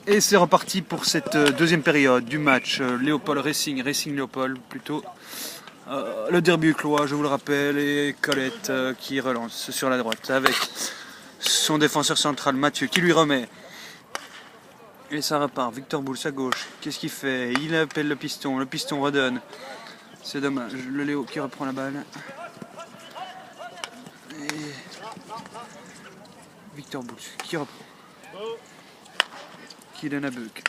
Et c'est reparti pour cette deuxième période du match Léopold Racing Léopold plutôt. Le derby uclois, je vous le rappelle, et Colette qui relance sur la droite avec son défenseur central Mathieu qui lui remet. Et ça repart, Victor Bouls à gauche, qu'est-ce qu'il fait? Il appelle le piston redonne. C'est dommage, le Léo qui reprend la balle. Et Victor Bouls qui reprend. Qui donne à Buck.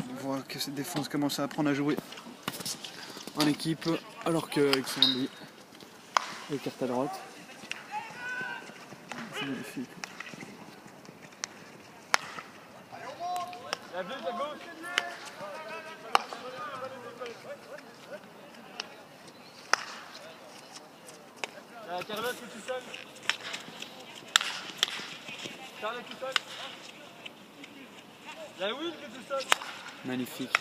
On voit que cette défense commence à apprendre à jouer en équipe, alors que Alexandre écarte à droite. C'est magnifique. La bleue à gauche. Carlos qui est tout seul. Carlos tout seul. Il y a Will qui est tout seul. Magnifique.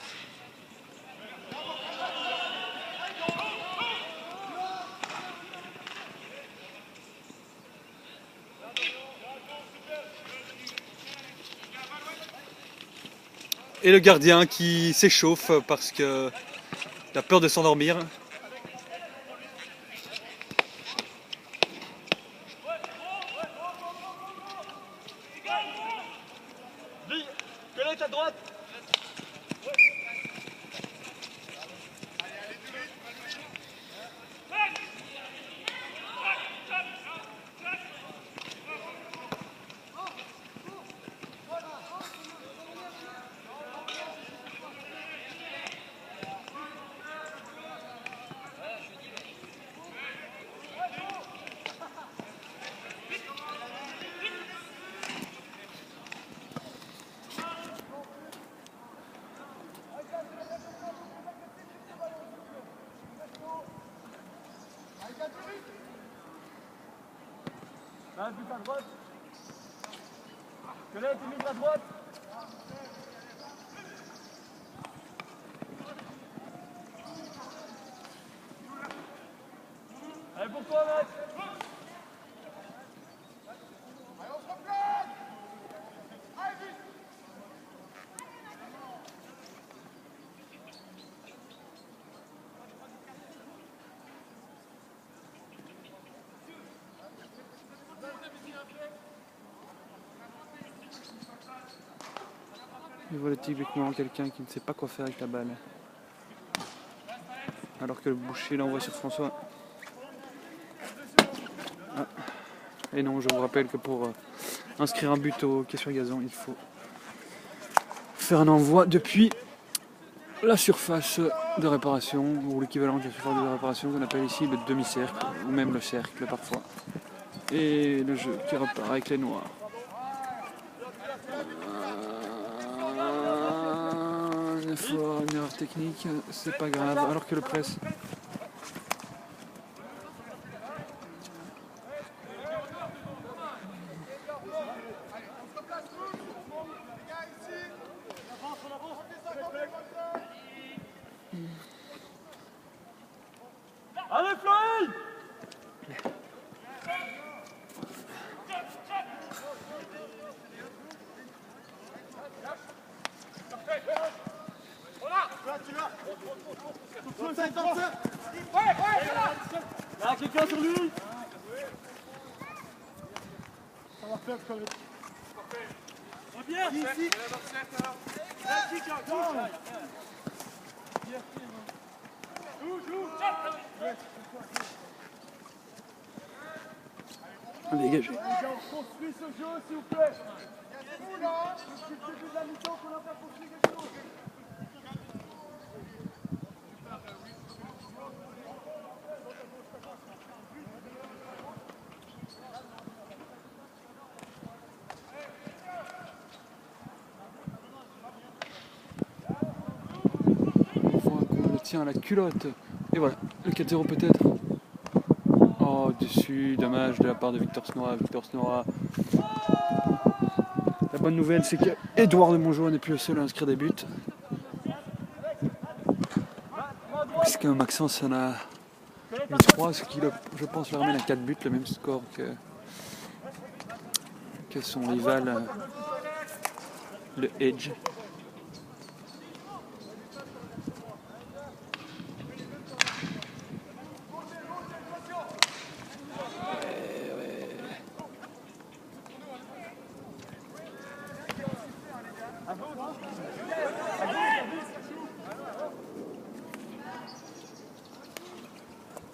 Et le gardien qui s'échauffe parce qu'il a peur de s'endormir. Colette à droite. Un but à droite. Colette est mise à droite. Allez pour toi, Max. Allez, on se replace. Allez, vite. Et voilà typiquement quelqu'un qui ne sait pas quoi faire avec la balle. Alors que le boucher l'envoie sur François. Ah. Et non, je vous rappelle que pour inscrire un but au hockey sur gazon, il faut faire un envoi depuis la surface de réparation, ou l'équivalent de la surface de réparation qu'on appelle ici le demi-cercle, ou même le cercle parfois. Et le jeu qui repart avec les noirs. Une erreur technique, c'est pas grave, alors que le presse. Allez, Floyd. Il y a quelqu'un sur lui. Ça va faire comme bien. Ici. Dégagé. On construit ce jeu, s'il vous plaît. C'est le début de la mi-temps qu'on a pas construit quelque chose. On voit qu'on le tient à la culotte. Et voilà, le 4-0 peut-être. Oh, dessus, dommage de la part de Victor Snora. La bonne nouvelle, c'est que Edouard de Montjoie n'est plus le seul à inscrire des buts. Puisque Maxence en a mis 3, ce qui, je pense, le ramène à 4 buts, le même score que que son rival, le Edge.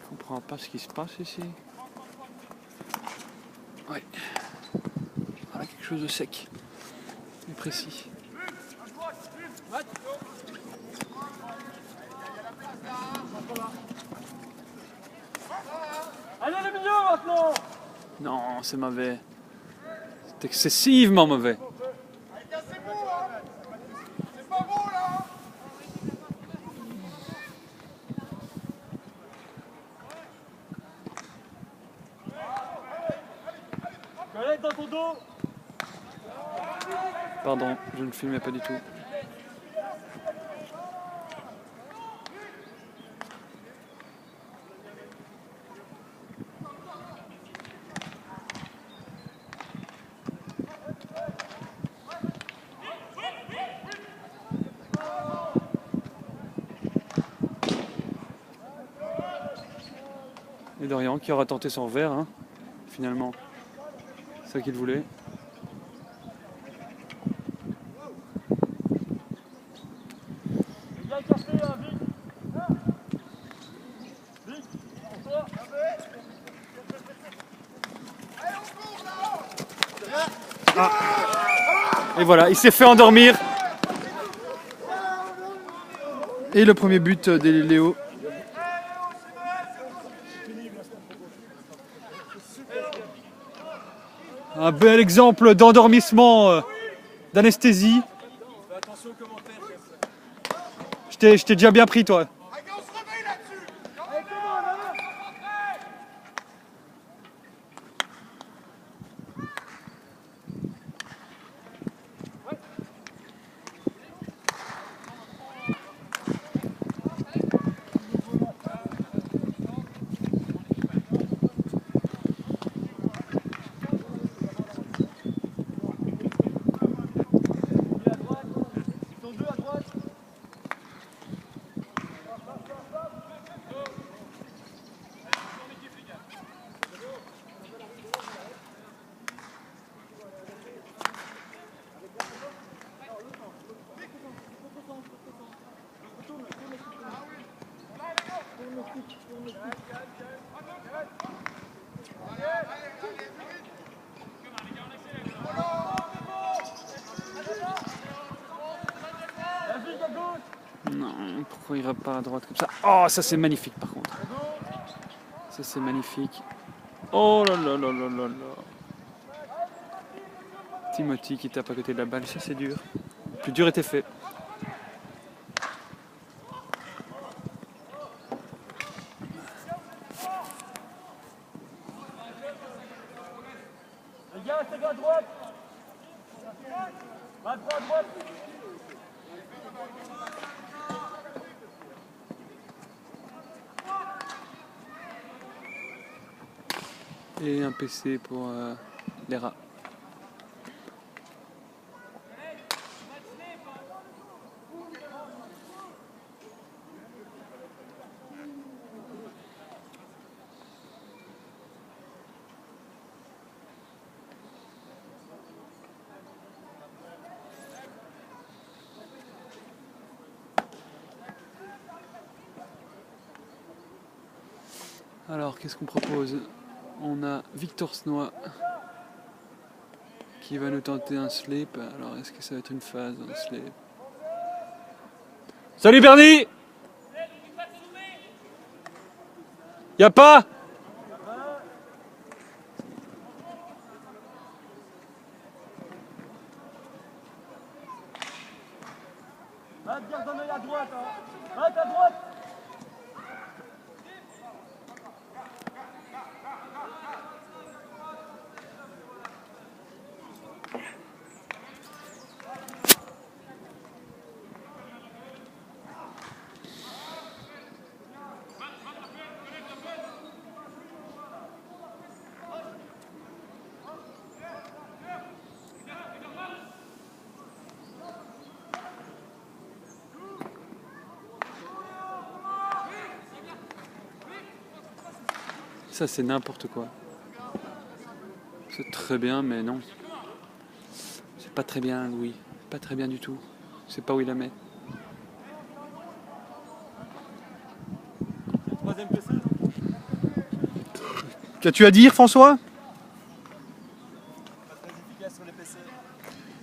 Je comprends pas ce qui se passe ici. Ouais. Voilà quelque chose de sec et précis. Allez le milieu maintenant. Non, c'est mauvais. C'est excessivement mauvais. C'est bon, hein. C'est pas bon là. Colette dans ton dos. Pardon, je ne filmais pas du tout. Et Dorian qui aura tenté son revers, hein, finalement. C'est ça qu'il voulait. Bien écarté, hein, vite. Vite, pour toi. Allez, on court là-haut. Et voilà, il s'est fait endormir. Et le premier but des Léo. Un bel exemple d'endormissement, d'anesthésie. Je t'ai déjà bien pris, toi. Allez, on se réveille là-dessus. Allez, come on, hein. Ton deux à droite. Non, pourquoi il repart à droite comme ça? Oh, ça c'est magnifique par contre. Ça c'est magnifique. Oh là là là là là là. Timothy qui tape à côté de la balle, ça c'est dur. Le plus dur était fait. Les gars, c'est à droite. À droite. Et un PC pour les rats. Alors, qu'est-ce qu'on propose? On a Victor Snoy qui va nous tenter un slip. Alors, est-ce que ça va être une phase, un slip? Salut Bernie! Y'a pas? Garde un œil à droite. Hein. À droite. Ça c'est n'importe quoi. C'est très bien, mais non. C'est pas très bien, Louis. Pas très bien du tout. C'est pas où il la met. Troisième PC. Qu'as-tu à dire, François? Pas très efficace sur les PC.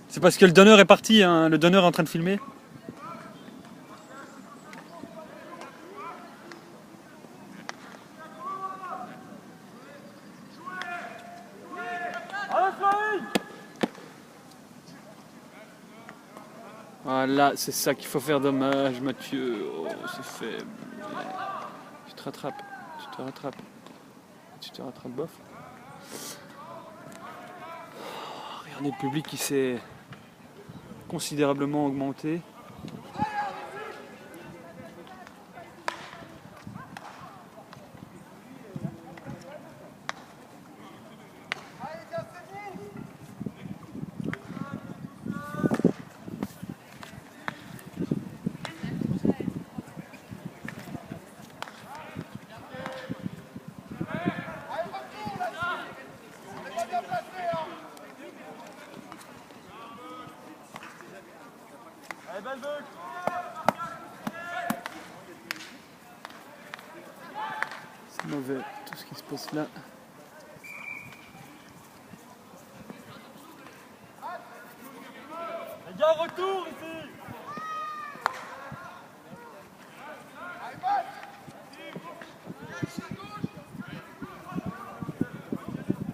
C'est parce que le donneur est parti, hein. Le donneur est en train de filmer. Voilà, c'est ça qu'il faut faire, dommage, Mathieu. Oh, c'est faible. Tu te rattrapes, tu te rattrapes. Tu te rattrapes, bof. Oh, regardez le public qui s'est considérablement augmenté. Allez, belle boucle. C'est mauvais, tout ce qui se passe là. Les gars, retour ici.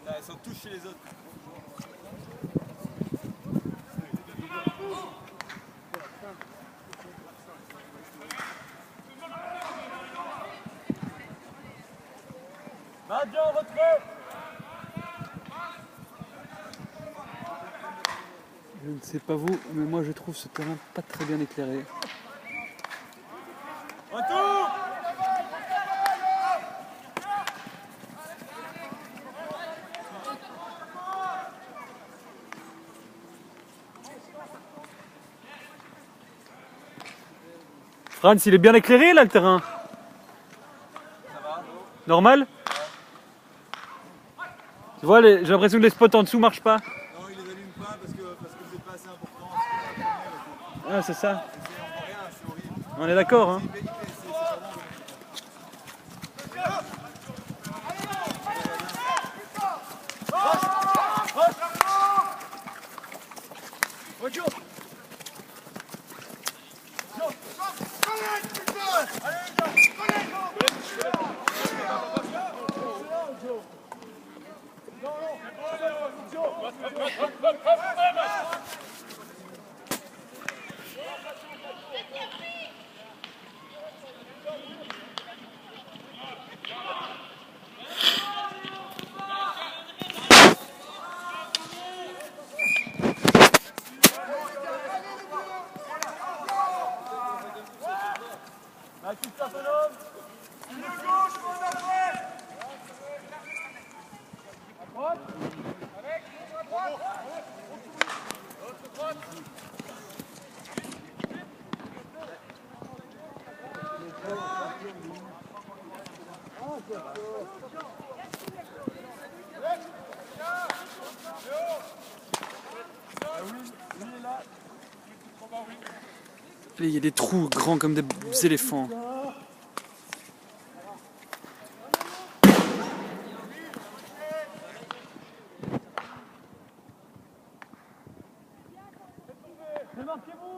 Là, ils sont tous chez les autres. Maintien en retrait. Je ne sais pas vous, mais moi je trouve ce terrain pas très bien éclairé. Retour. Franz, il est bien éclairé là le terrain. Ça va. Normal? Tu vois, j'ai l'impression que les spots en dessous marchent pas. Non, il les allume pas parce que vous n'êtes pas assez important. Ah, c'est ça. C'est encore rien, c'est horrible. On est d'accord, hein. C'est pas bon. Christophe Hollande. Une gauche, mon après. À droite. Avec. À droite. L'autre droite. Il y a des trous grands comme des éléphants.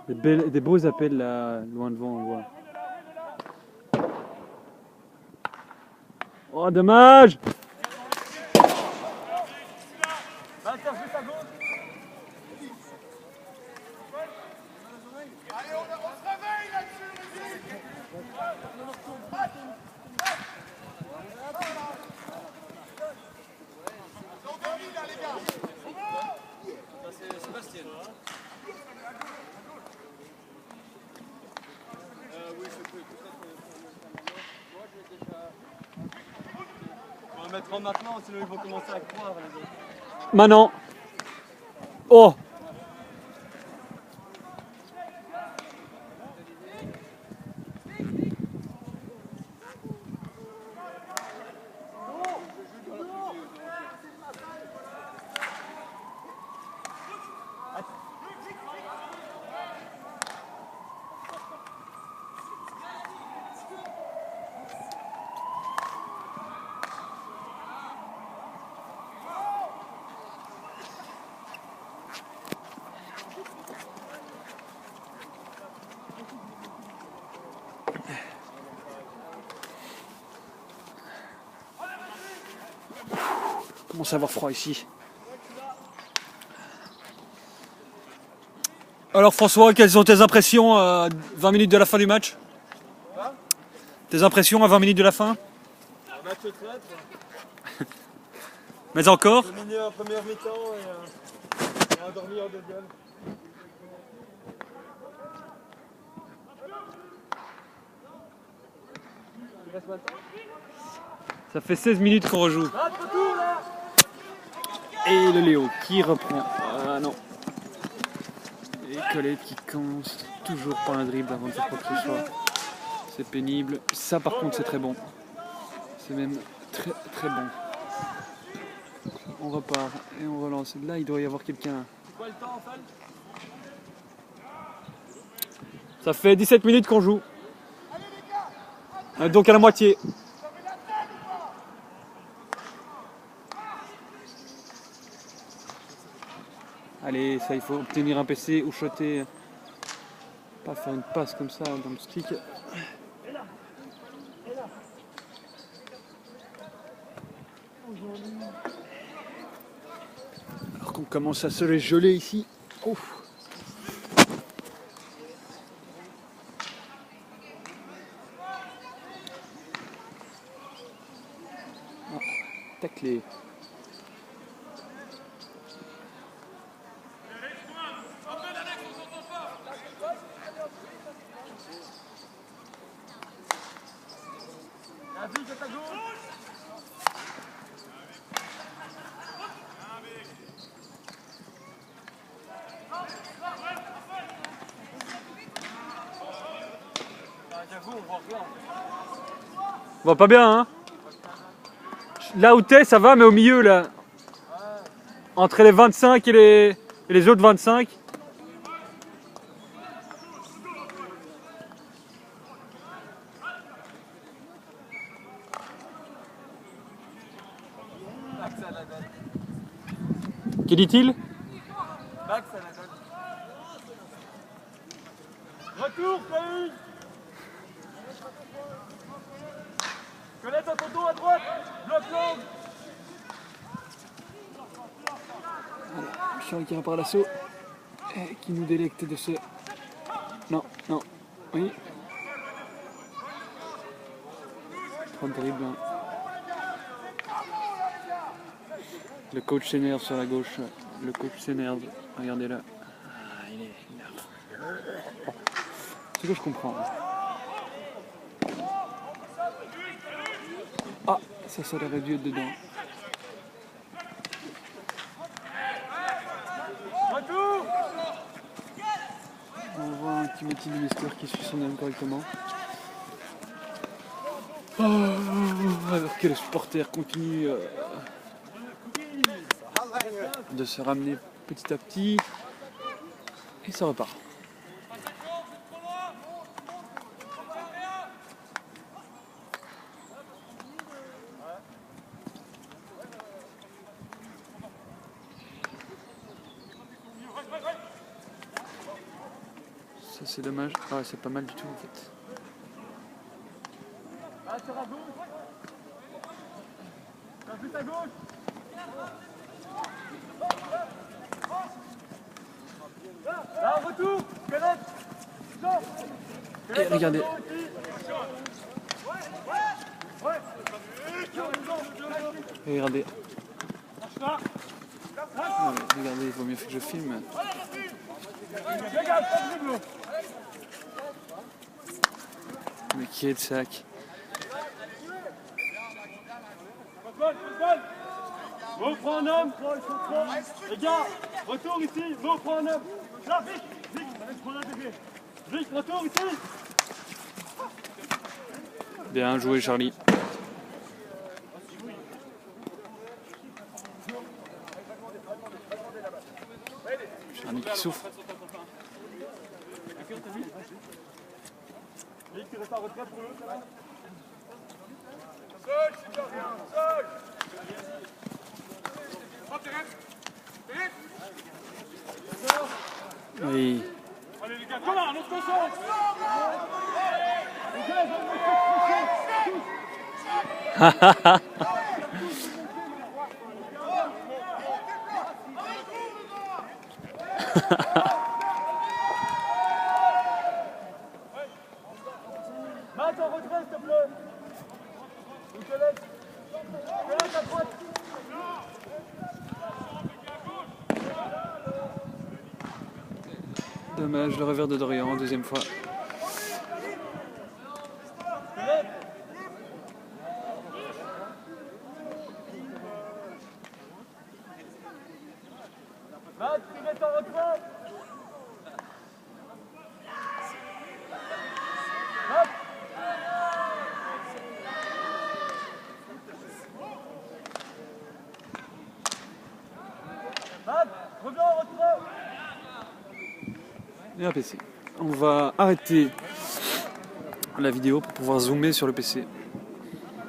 Des beaux appels là, loin devant, on voit. Oh, dommage! Maintien juste à gauche. Allez, on se réveille là-dessus, Ils ont gagné là, les gars. Ça, c'est Sébastien. Oui, je peux peut-être. Moi, j'ai déjà. On va mettre en maintenant, sinon ils vont commencer à croire les autres. Manon! Oh! commence à avoir froid ici. Alors François, quelles sont tes impressions à 20 minutes de la fin du match? Tes impressions à 20 minutes de la fin? Un match traître. Mais encore? Dominé en première mi-temps et on a dormi en deuxième. Ça fait 16 minutes qu'on rejoue. Et le Léo qui reprend. Ah non. Et Colette qui commence toujours par un dribble avant de faire quoi que ce soit. C'est pénible. Ça par contre c'est très bon. C'est même très très bon. On repart et on relance. Là il doit y avoir quelqu'un. C'est quoi le temps en fait? Ça fait 17 minutes qu'on joue. Donc à la moitié. Allez, ça il faut obtenir un PC ou shotter. Pas faire une passe comme ça dans le stick. Alors qu'on commence à se les geler ici. Ouf. Ah, taclé. On voit pas bien, hein? Là où t'es, ça va, mais au milieu, là. Entre les 25 et les autres 25. Que dit-il? Retour, Faïs! Colette à ton dos à droite! Bloc l'angle! Charles qui repart à l'assaut. Et qui nous délecte de ce... Non, non, oui. Trop terrible. Hein. Le coach s'énerve sur la gauche. Le coach s'énerve. Regardez là. Ah, il est énervé. C'est ce que je comprends. Ah, ça aurait dû être dedans. On voit un petit Timothy Minister qui suit son homme correctement. Oh, alors que les supporters continuent de se ramener petit à petit. Et ça repart. Ça c'est dommage. Ah ouais, c'est pas mal du tout en fait. Ah, sur à gauche! Un but à gauche! Là, retour! Colette! Et regardez. Et regardez. Ouais, regardez, il vaut mieux que je filme. Mais qui est le sac? Mo prend un homme! Les gars, retour ici! Mo prend un homme! Là, vite! Vite, retour ici! Bien joué Charlie. Charlie qui souffre. Vite, tu restes en retrait pour l'autre, là. Oui. Allez les gars, comment on se concentre? Matt, en retrait, s'il te plaît. Ou Colette. Colette à droite. Dommage, le revers de Dorian, deuxième fois. Matt, tu mets en retrait. Matt. Matt, reviens en retrait. Et un PC. On va arrêter la vidéo pour pouvoir zoomer sur le PC.